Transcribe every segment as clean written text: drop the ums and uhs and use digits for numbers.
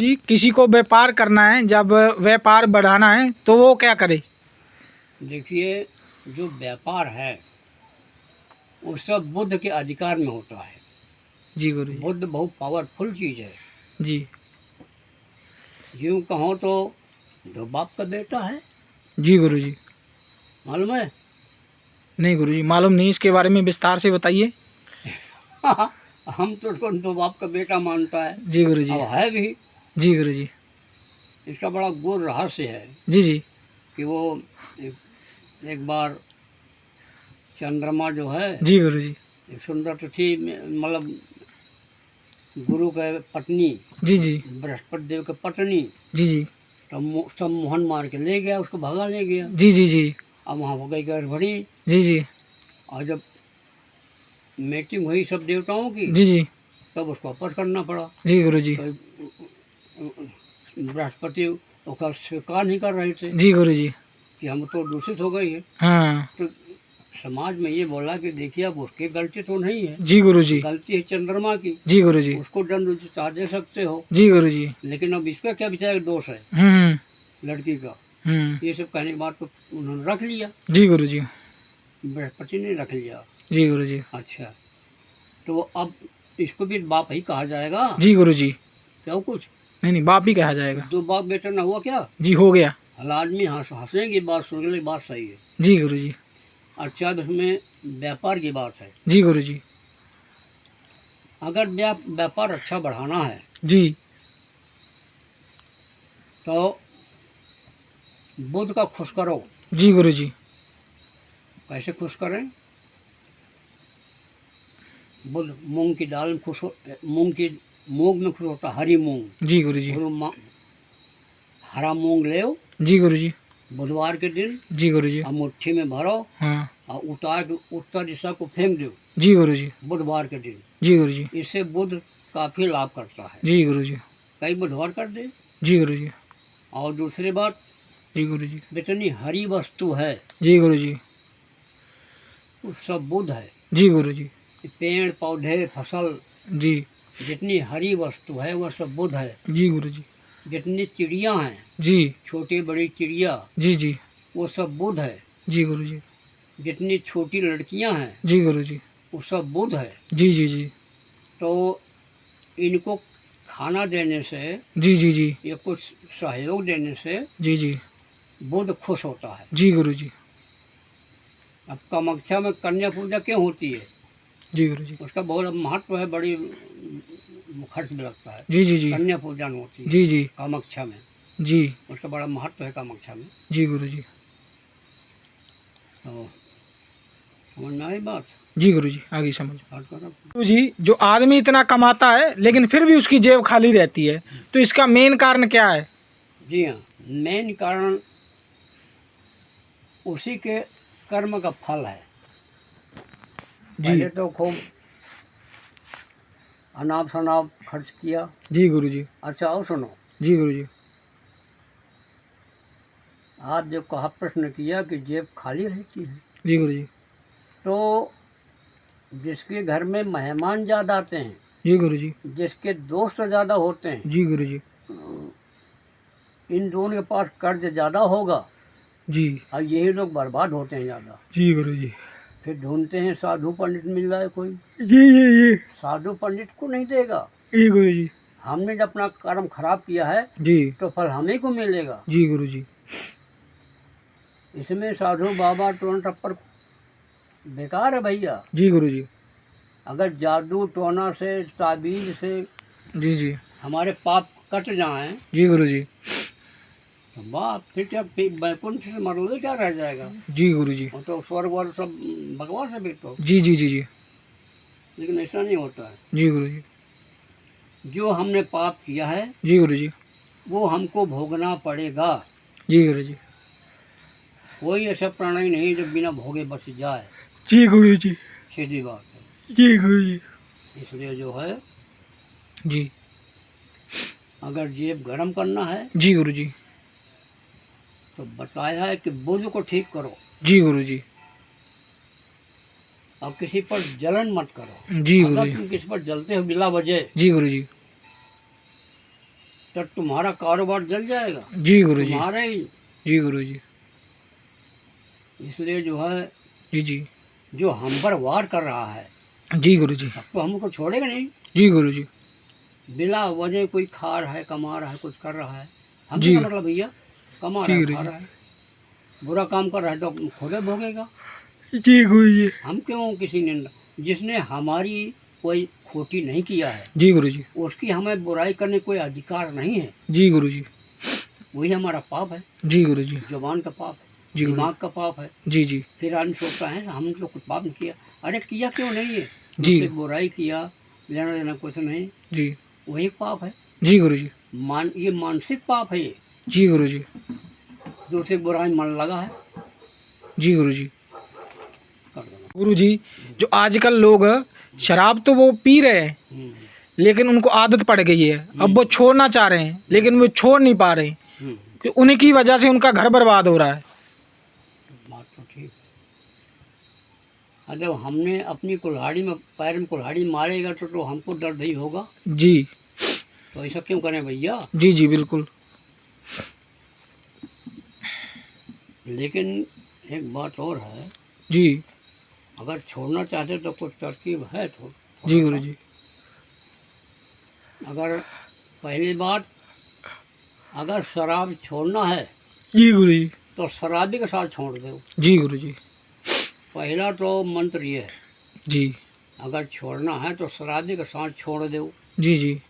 जी, किसी को व्यापार करना है, जब व्यापार बढ़ाना है तो वो क्या करे? देखिए, जो व्यापार है वो सब बुद्ध के अधिकार में होता है। जी गुरु जी। बुद्ध बहुत पावरफुल चीज़ है। जी। यूँ कहो तो जो बाप का बेटा है, जी गुरु जी। मालूम है? नहीं गुरु जी, मालूम नहीं, इसके बारे में विस्तार से बताइए। हम तो उसको दो बाप का बेटा मानता है। जी गुरु जी। अब है भी। जी गुरु जी। इसका बड़ा गूढ़ रहस्य है जी जी। कि वो एक, एक बार चंद्रमा जो है, जी गुरु जी। एक सुंदर तो थी, मतलब गुरु के पत्नी, जी जी। बृहस्पति देव के पत्नी। जी जी। तो सब मोहन मार के ले गया, उसको भगा ले गया। जी जी जी। अब वहाँ हो गई गड़बड़ी। जी जी। और जब मीटिंग हुई सब देवताओं की, जी जी। तब उसको वापस करना पड़ा। जी गुरु जी। तो बृहस्पति उसका स्वीकार नहीं कर रहे थे जी गुरु जी। कि हम तो दूषित हो गई है। हाँ। तो समाज में ये बोला कि देखिए अब उसकी गलती तो नहीं है, जी गुरु जी। गलती है चंद्रमा की। जी गुरु जी। उसको दंड दे सकते हो, जी गुरु जी। लेकिन अब इसका क्या बेचारा दोष है लड़की का। ये सब कहने के बाद तो उन्होंने रख लिया, जी गुरु जी। बृहस्पति ने रख लिया। जी गुरु जी। अच्छा, तो अब इसको भी बाप ही कहा जाएगा? जी गुरु जी। क्या कुछ नहीं नहीं, बाप ही कहा जाएगा। दो बाप बेटा ना हुआ क्या? जी हो गया। हल आदमी हंसेंगे, बात सुन ले, बात सही है। जी गुरु जी। अच्छा, अब इसमें व्यापार की बात है। जी गुरु जी। अगर व्यापार अच्छा बढ़ाना है जी। तो बुध का खुश करो। जी गुरु जी। कैसे खुश करें? बुध मूंग की दाल में खुश हो, मूंग में खुश होता, हरी मूंग। जी गुरु जी। हरा मूंग ले जी गुरु जी। बुधवार के दिन। जी गुरु जी। और मुट्ठी में भरो। हाँ। और उतार के उत्तर दिशा को फेंक दो। जी गुरु जी। बुधवार के दिन। जी गुरु जी। इससे बुध काफी लाभ करता है। जी गुरु जी। कई बुधवार कर दे। जी गुरु जी। और दूसरी बात, जी गुरु जी। जितनी हरी वस्तु है, जी गुरु जी, वो सब बुध है। जी गुरु जी। पेड़ पौधे फसल, जी। जितनी हरी वस्तु है वह सब बुध है। जी गुरु जी। जितनी चिड़िया हैं, जी। छोटी बड़ी चिड़िया, जी जी। वो सब बुध है। जी गुरु जी। जितनी छोटी लड़कियां हैं, जी गुरु जी। वो सब बुध है। जी जी जी। तो इनको खाना देने से, जी जी जी, या कुछ सहयोग देने से जी जी, बुध खुश होता है। जी गुरु जी। अब कामाख्या में कन्या पूजा क्यों होती है? जी गुरु जी। उसका बहुत महत्व है, बड़ी खर्च भी लगता है। जी जी जी। कन्या पूजा होती है जी जी। कामाख्या में। जी। उसका बड़ा महत्व है कामाख्या में। जी गुरु जी। तो समझ में आई बात? जी गुरु जी, आगे समझ। गुरु गुरु जी, जो आदमी इतना कमाता है लेकिन फिर भी उसकी जेब खाली रहती है, तो इसका मेन कारण क्या है? जी हाँ, मेन कारण उसी के कर्म का फल है। पहले तो खूब अनाप शनाप खर्च किया। जी गुरु जी। अच्छा, और सुनो। जी गुरु जी। आप जब कहा प्रश्न किया कि जेब खाली रहती है, जी गुरु जी। तो जिसके घर में मेहमान ज़्यादा आते हैं, जी गुरु जी। जिसके दोस्त ज़्यादा होते हैं, जी गुरु जी। इन दोनों के पास कर्ज ज़्यादा होगा। जी। और यही लोग बर्बाद होते हैं ज़्यादा। जी गुरु जी। फिर ढूंढते हैं साधु पंडित मिल जाए कोई। जी जी जी। साधु पंडित को नहीं देगा। जी गुरु जी। हमने जब अपना कर्म खराब किया है, जी, तो फल हमें को मिलेगा। जी गुरु जी। इसमें साधु बाबा टोन टप्पर बेकार है भैया। जी गुरु जी। अगर जादू टोना से, ताबीज से जी जी। हमारे पाप कट जाएं, जी गुरु जी। तो बाप फिर क्या, वैकुंठ से मरोगे क्या रह जाएगा? जी गुरु जी। वो तो स्वर्ग वर सब भगवान से भी तो। जी जी जी जी। लेकिन ऐसा नहीं होता है। जी गुरु जी। जो हमने पाप किया है जी गुरु जी। वो हमको भोगना पड़ेगा। जी गुरु जी। कोई ऐसा प्राणी नहीं जो बिना भोगे बच जाए। जी गुरु जी। सीधी बात है। जी गुरु जी। इसलिए जो है, जी। अगर जेब गर्म करना है जी गुरु जी। तो बताया है कि बुध को ठीक करो। जी गुरु जी। अब किसी पर जलन मत करो। जी गुरु अगर जी। तुम किसी पर जलते हो बिला वजह, जी गुरु जी। तो तुम्हारा कारोबार जल जाएगा, जी गुरु जी। तुम्हारा ही। जी गुरु जी। इसलिए जो है, जी जी। जो हम पर वार कर रहा है, जी गुरु जी। अब तो हमको छोड़ेगा नहीं। जी गुरु जी। बिला वजह कोई खा रहा है, कमा रहा है, कुछ कर रहा है, हमसे जी क्या मतलब भैया? कमा जी रहा है, गुरु खा जी। रहा है, बुरा काम कर रहा है तो खुद ही भोगेगा। जी गुरु जी। हम क्यों किसी ने, जिसने हमारी कोई खोटी नहीं किया है, जी गुरु जी। उसकी हमें बुराई करने कोई अधिकार नहीं है। जी गुरु जी। वही हमारा पाप है, जी गुरु जी। जुबान का पाप है, जी गुरु दिमाग का पाप है। जी। जी फिर आदमी सोचता है हम तो कुछ पाप नहीं किया। अरे किया क्यों नहीं है? जी। उससे बुराई किया, लेना देना कुछ नहीं, जी। वही पाप है। जी गुरु जी। ये मानसिक पाप है, ये जी गुरु जी। दूसरे की बुराई मन लगा है, जी गुरु जी। कर देना। गुरु जी, जो आजकल लोग शराब तो वो पी रहे हैं, हम्म, लेकिन उनको आदत पड़ गई है, अब वो छोड़ना चाह रहे हैं लेकिन वो छोड़ नहीं पा रहे हैं, हम्म, कि उनकी वजह से उनका घर बर्बाद हो रहा है। बात तो ठीक। अगर हमने अपनी कुल्हाड़ी में, पैर में कुल्हाड़ी मारेगा तो हमको दर्द ही होगा। जी। तो ऐसा क्यों करें भैया? जी जी बिल्कुल। लेकिन एक बात और है, जी। अगर छोड़ना चाहते तो कुछ तरकीब है तो जी थोड़ा गुरु सा। जी। अगर पहली बात, अगर शराब छोड़ना है जी गुरु जी। तो शराबी के साथ छोड़ दो। जी गुरु जी। पहला तो मंत्र ये है, जी। अगर छोड़ना है तो शराबी के साथ छोड़ दो, जी जी।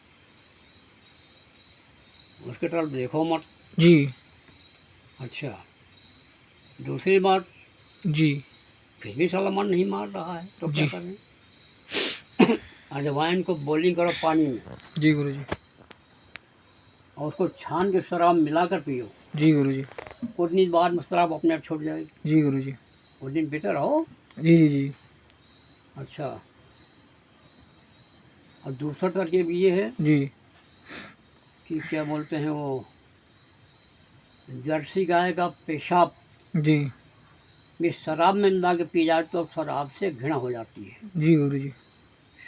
उसके तरफ देखो मत। जी। अच्छा, दूसरी बात, जी। फिर भी साला मन नहीं मार रहा है तो क्या जी। करें? अजवाइन को बॉइलिंग करो पानी में, जी गुरु जी। और उसको छान के शराब मिलाकर पियो। जी गुरु जी। कुछ दिन बाद में शराब अपने आप छूट जाएगी। जी गुरु जी। कुछ दिन पीते रहो। जी जी। जी। अच्छा, और दूसरा तरकीब ये है जी। कि क्या बोलते हैं वो, जर्सी गाय का पेशाब जी। भी शराब में मिला के पी जाए तो शराब से घृणा हो जाती है। जी गुरु जी।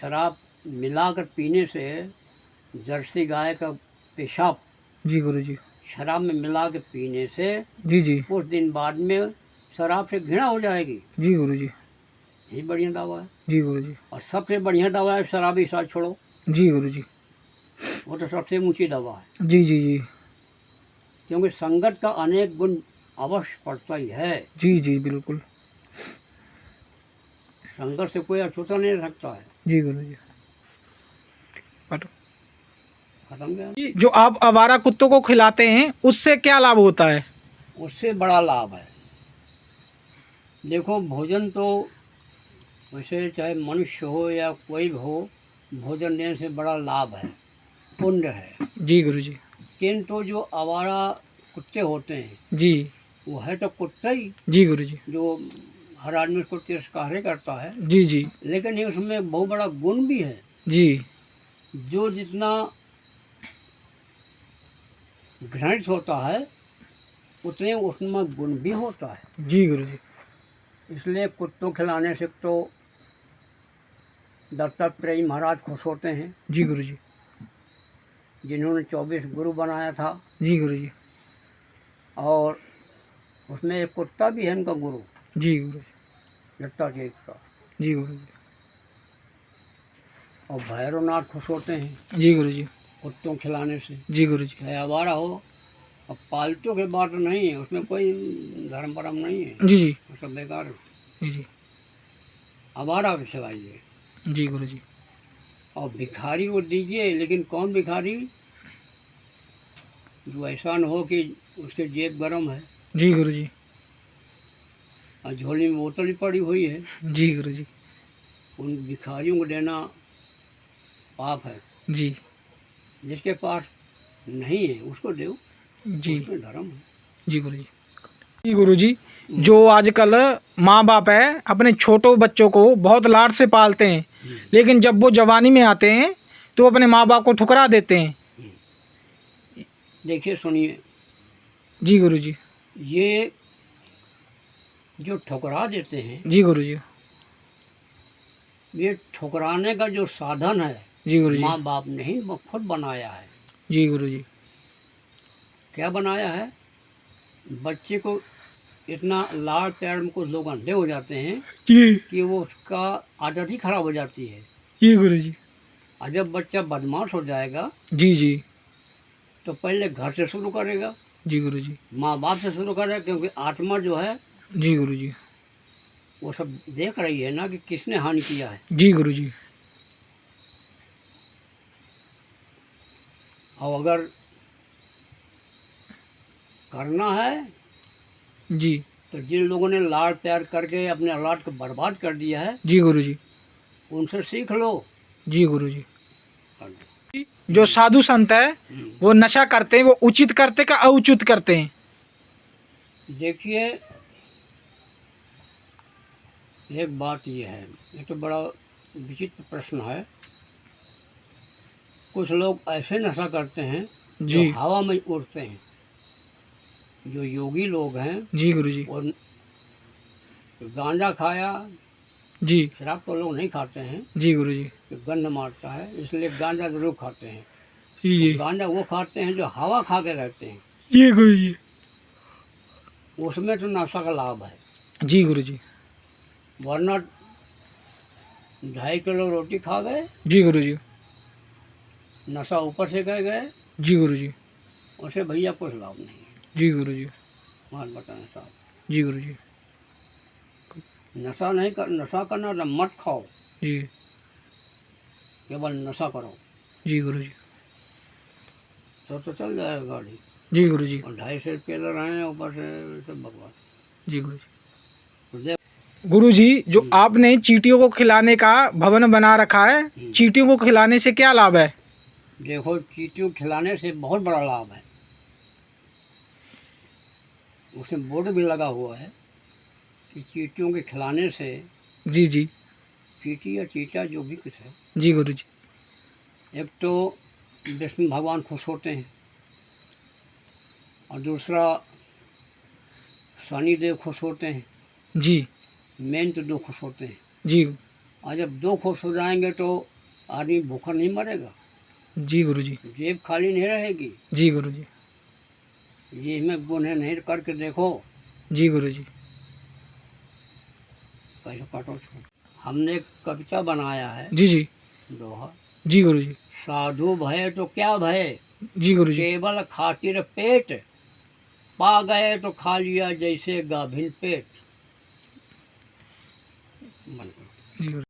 शराब मिलाकर पीने से, जर्सी गाय का पेशाब जी गुरु जी। शराब में मिला के पीने से जी जी। कुछ दिन बाद में शराब से घृणा हो जाएगी। जी गुरु जी। यही बढ़िया दवा है। जी गुरु जी। और सबसे बढ़िया दवा है शराबी साथ छोड़ो, जी गुरु जी। वो तो सबसे ऊंची दवा है। जी जी। जी। क्योंकि संगत का अनेक गुण अवश्य पड़ता ही है। जी जी बिल्कुल। संगत से कोई अछूता नहीं रह सकता है। जी गुरु जी। काटो। खत्म गया। जी, जो आप आवारा कुत्तों को खिलाते हैं उससे क्या लाभ होता है? उससे बड़ा लाभ है। देखो, भोजन तो वैसे चाहे मनुष्य हो या कोई भी हो, भोजन देने से बड़ा लाभ है, पुण्य है। जी गुरु जी। किंतु जो आवारा कुत्ते होते हैं, जी। वो है तो कुत्ता ही, जी गुरु जी। जो हर आदमी उसको तिरस्कार करता है। जी जी। लेकिन ये उसमें बहुत बड़ा गुण भी है। जी। जो जितना घृणित होता है उतने उसमें गुण भी होता है। जी गुरु जी। इसलिए कुत्तों खिलाने से तो दत्तात्रेय महाराज खुश होते हैं, जी गुरु जी। जिन्होंने 24 गुरु बनाया था। जी गुरु जी। और उसमें एक कुत्ता भी है उनका गुरु, जी गुरु जी। दत्तात्रेय का। जी गुरु जी। और भैरवनाथ खुश होते हैं जी गुरु जी। कुत्तों खिलाने से। जी गुरु जी। चाहे आवारा हो, और पालतू की बात नहीं है, उसमें कोई धर्म परम नहीं है, जी जी। वो सब बेकार है। जी जी। आवारा भी खिलाइए। जी गुरु जी। और भिखारी को दीजिए, लेकिन कौन भिखारी? जो ऐसा न हो कि उसके जेब गरम है जी गुरु जी। और झोली में बोतल ही पड़ी हुई है। जी गुरु जी। उन भिखारियों को देना पाप है। जी। जिसके पास नहीं है उसको दो, जी। उसमें धर्म है। जी गुरु जी। जी गुरु जी, जो आजकल माँ बाप है अपने छोटों बच्चों को बहुत लाड से पालते हैं, लेकिन जब वो जवानी में आते हैं तो अपने माँ बाप को ठुकरा देते हैं। देखिए, सुनिए, जी गुरु जी। ये जो ठुकरा देते हैं, जी गुरु जी। ये ठुकराने का जो साधन है, जी गुरु जी। माँ बाप ने ही खुद बनाया है। जी गुरु जी। क्या बनाया है, बच्चे को इतना लाड़ प्यार में कुछ लोग अंधे हो जाते हैं जी कि वो उसका आदत ही खराब हो जाती है। जी गुरुजी। और जब बच्चा बदमाश हो जाएगा जी जी तो पहले घर से शुरू करेगा, जी गुरुजी। माँ बाप से शुरू करेगा, क्योंकि आत्मा जो है जी गुरुजी। वो सब देख रही है ना कि किसने हानि किया है। जी गुरुजी। और अगर करना है जी तो जिन लोगों ने लाड़ प्यार करके अपने औलाद को बर्बाद कर दिया है जी गुरुजी। उनसे सीख लो। जी गुरुजी। जो साधु संत है वो नशा करते हैं, वो उचित करते का अनुचित करते हैं? देखिए, एक बात ये है, ये तो बड़ा विचित्र प्रश्न है। कुछ लोग ऐसे नशा करते हैं जो जी हवा में उड़ते हैं। जो योगी लोग हैं जी गुरुजी। वो गांजा खाया, जी शराब तो लोग नहीं खाते हैं जी गुरुजी। कि गंध मारता है, इसलिए गांजा जरूर खाते हैं। जी तो जी गांजा वो खाते हैं जो हवा खा के रहते हैं, जी गुरुजी। उसमें तो नशा का लाभ है। जी गुरुजी। वरना 2.5 किलो रोटी खा गए, जी गुरुजी। नशा ऊपर से कह गए, जी गुरुजी। उसे भैया कुछ लाभ नहीं है। जी गुरुजी। बात बताना साहब, जी गुरुजी। नशा नहीं कर, नशा करना तो मत खाओ, जी केवल नशा करो जी गुरुजी। तो चल जाएगा गाड़ी। जी गुरुजी। और 250 ले रहे हैं ऊपर से सब बकवास। जी गुरुजी। तो देख, गुरुजी, जो आपने चींटियों को खिलाने का भवन बना रखा है, चींटियों को खिलाने से क्या लाभ है? देखो, चींटियों को खिलाने से बहुत बड़ा लाभ है। उसमें बोर्ड भी लगा हुआ है कि चींटियों के खिलाने से, जी जी चींटी या चीटा जो भी कुछ है, जी गुरुजी। एक तो विष्णु भगवान खुश होते हैं और दूसरा शनि देव खुश होते हैं। जी मेन तो दो खुश होते हैं। जी और जब दो खुश हो जाएंगे तो आदमी भूखा नहीं मरेगा, जी गुरुजी। जेब खाली नहीं रहेगी। जी गुरुजी। ये में गुनह नहीं करके देखो, जी गुरुजी। कैसे काटो छोड़। हमने एक कविता बनाया है, जी जी दोहा। जी गुरुजी। साधु भय तो क्या भय, जी गुरुजी। केवल खातिर पेट, पा गए तो खा लिया जैसे गाभिन पेट। मन करो। जी गुरुजी।